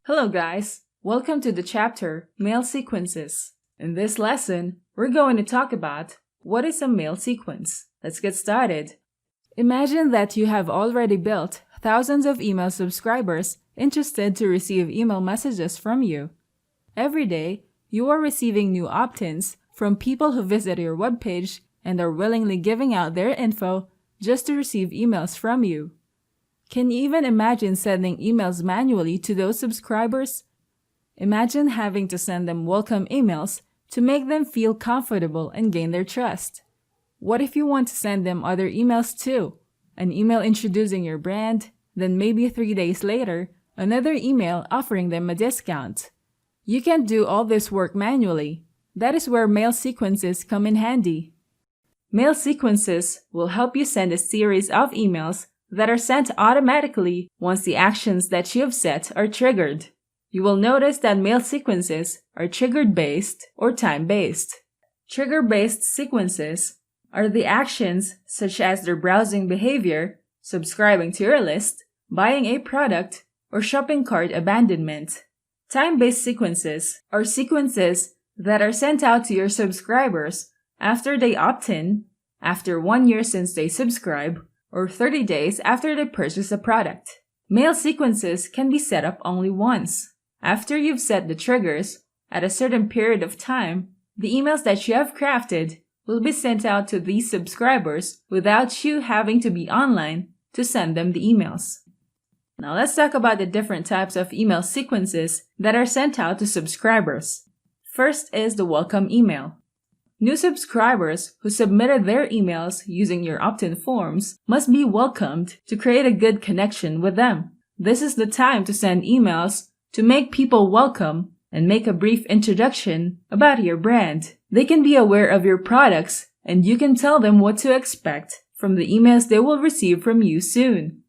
Hello guys, welcome to the chapter Mail Sequences. In this lesson, we're going to talk about what is a mail sequence. Let's get started. Imagine that you have already built thousands of email subscribers interested to receive email messages from you. Every day, you are receiving new opt-ins from people who visit your webpage and are willingly giving out their info just to receive emails from you. Can you even imagine sending emails manually to those subscribers? Imagine having to send them welcome emails to make them feel comfortable and gain their trust. What if you want to send them other emails too? An email introducing your brand, then maybe 3 days later, another email offering them a discount. You can't do all this work manually. That is where mail sequences come in handy. Mail sequences will help you send a series of emails that are sent automatically once the actions that you have set are triggered. You will notice that mail sequences are trigger-based or time-based. Trigger-based sequences are the actions such as their browsing behavior, subscribing to your list, buying a product, or shopping cart abandonment. Time-based sequences are sequences that are sent out to your subscribers after they opt in, after 1 year since they subscribe, or 30 days after they purchase a product. Mail sequences can be set up only once. After you've set the triggers, at a certain period of time, the emails that you have crafted will be sent out to these subscribers without you having to be online to send them the emails. Now let's talk about the different types of email sequences that are sent out to subscribers. First is the welcome email. New subscribers who submitted their emails using your opt-in forms must be welcomed to create a good connection with them. This is the time to send emails to make people welcome and make a brief introduction about your brand. They can be aware of your products and you can tell them what to expect from the emails they will receive from you soon.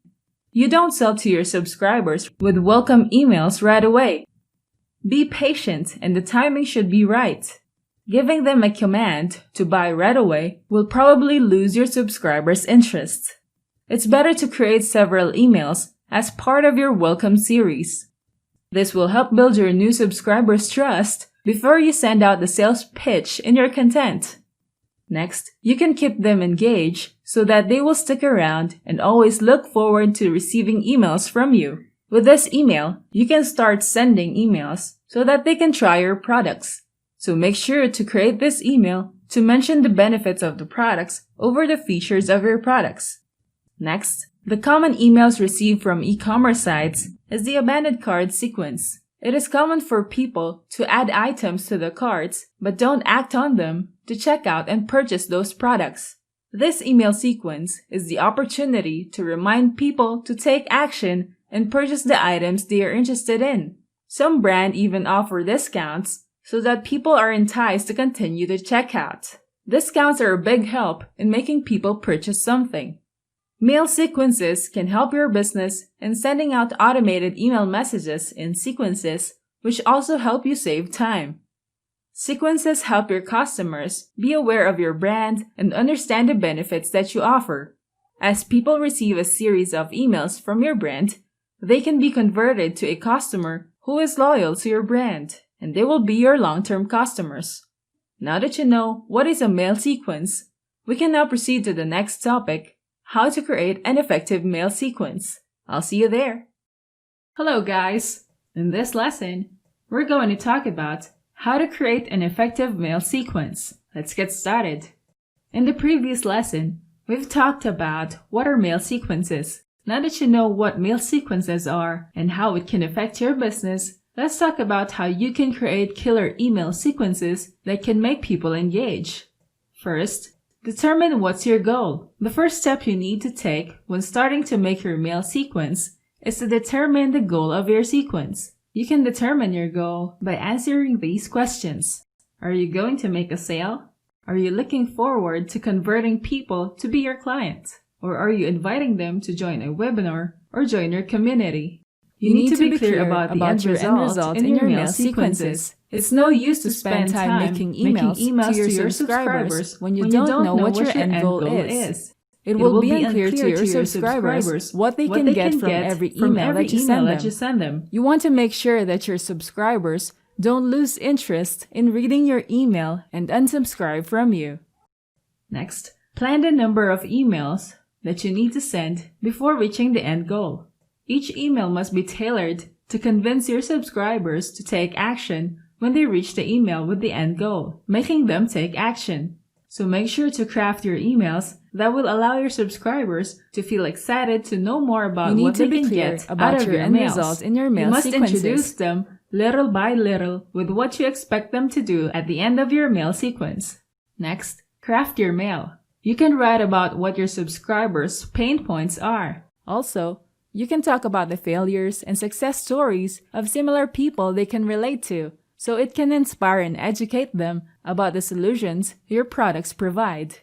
You don't sell to your subscribers with welcome emails right away. Be patient and the timing should be right. Giving them a command to buy right away will probably lose your subscribers' interest. It's better to create several emails as part of your welcome series. This will help build your new subscribers' trust before you send out the sales pitch in your content. Next, you can keep them engaged so that they will stick around and always look forward to receiving emails from you. With this email, you can start sending emails so that they can try your products. So make sure to create this email to mention the benefits of the products over the features of your products. Next, the common emails received from e-commerce sites is the abandoned cart sequence. It is common for people to add items to the carts but don't act on them to check out and purchase those products. This email sequence is the opportunity to remind people to take action and purchase the items they are interested in. Some brands even offer discounts so that people are enticed to continue the checkout. Discounts are a big help in making people purchase something. Mail sequences can help your business in sending out automated email messages in sequences, which also help you save time. Sequences help your customers be aware of your brand and understand the benefits that you offer. As people receive a series of emails from your brand, they can be converted to a customer who is loyal to your brand, and they will be your long-term customers. Now that you know what is a mail sequence, we can now proceed to the next topic, how to create an effective mail sequence. I'll see you there. Hello guys! In this lesson, we're going to talk about how to create an effective mail sequence. Let's get started. In the previous lesson, we've talked about what are mail sequences. Now that you know what mail sequences are and how it can affect your business, let's talk about how you can create killer email sequences that can make people engage. First, determine what's your goal. The first step you need to take when starting to make your mail sequence is to determine the goal of your sequence. You can determine your goal by answering these questions. Are you going to make a sale? Are you looking forward to converting people to be your client? Or are you inviting them to join a webinar or join your community? You need to be clear about the end result in your mail sequences. It's no use to spend time making emails to your subscribers when you don't know what your end goal is. it will be unclear to your subscribers what they can get from every email that you send them. You want to make sure that your subscribers don't lose interest in reading your email and unsubscribe from you. Next, plan the number of emails that you need to send before reaching the end goal. Each email must be tailored to convince your subscribers to take action when they reach the email with the end goal, making them take action. So make sure to craft your emails that will allow your subscribers to feel excited to know more about what they can get out of your end results in your mail sequences. You must introduce them little by little with what you expect them to do at the end of your mail sequence. Next, craft your mail. You can write about what your subscribers' pain points are. Also, you can talk about the failures and success stories of similar people they can relate to, so it can inspire and educate them about the solutions your products provide.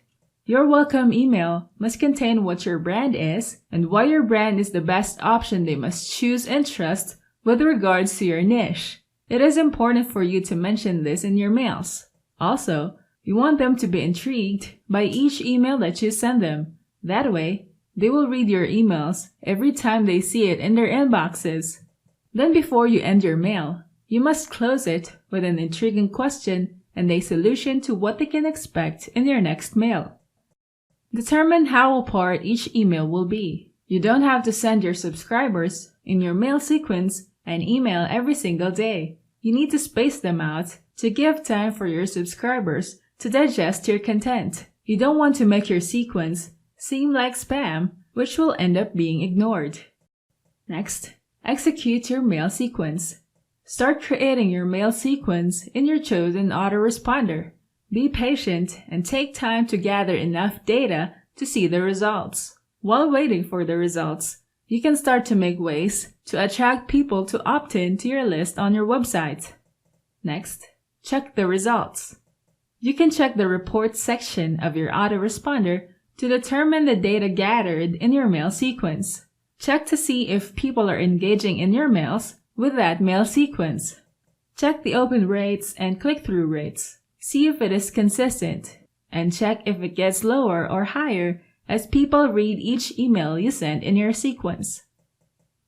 Your welcome email must contain what your brand is and why your brand is the best option they must choose and trust with regards to your niche. It is important for you to mention this in your mails. Also, you want them to be intrigued by each email that you send them. That way, they will read your emails every time they see it in their inboxes. Then before you end your mail, you must close it with an intriguing question and a solution to what they can expect in your next mail. Determine how apart each email will be. You don't have to send your subscribers in your mail sequence an email every single day. You need to space them out to give time for your subscribers to digest your content. You don't want to make your sequence seem like spam, which will end up being ignored. Next, execute your mail sequence. Start creating your mail sequence in your chosen autoresponder. Be patient and take time to gather enough data to see the results. While waiting for the results, you can start to make ways to attract people to opt in to your list on your website. Next, check the results. You can check the reports section of your autoresponder to determine the data gathered in your mail sequence. Check to see if people are engaging in your mails with that mail sequence. Check the open rates and click-through rates. See if it is consistent, and check if it gets lower or higher as people read each email you send in your sequence.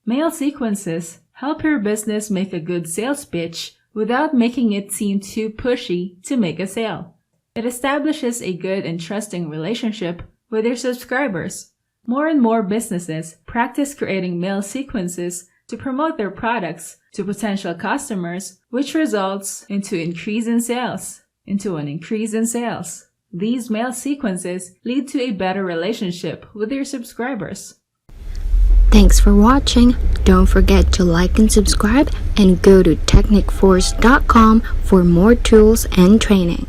Mail sequences help your business make a good sales pitch without making it seem too pushy to make a sale. It establishes a good and trusting relationship with your subscribers. More and more businesses practice creating mail sequences to promote their products to potential customers, which results into an increase in sales. These mail sequences lead to a better relationship with your subscribers. Thanks for watching. Don't forget to like and subscribe and go to technicforce.com for more tools and training.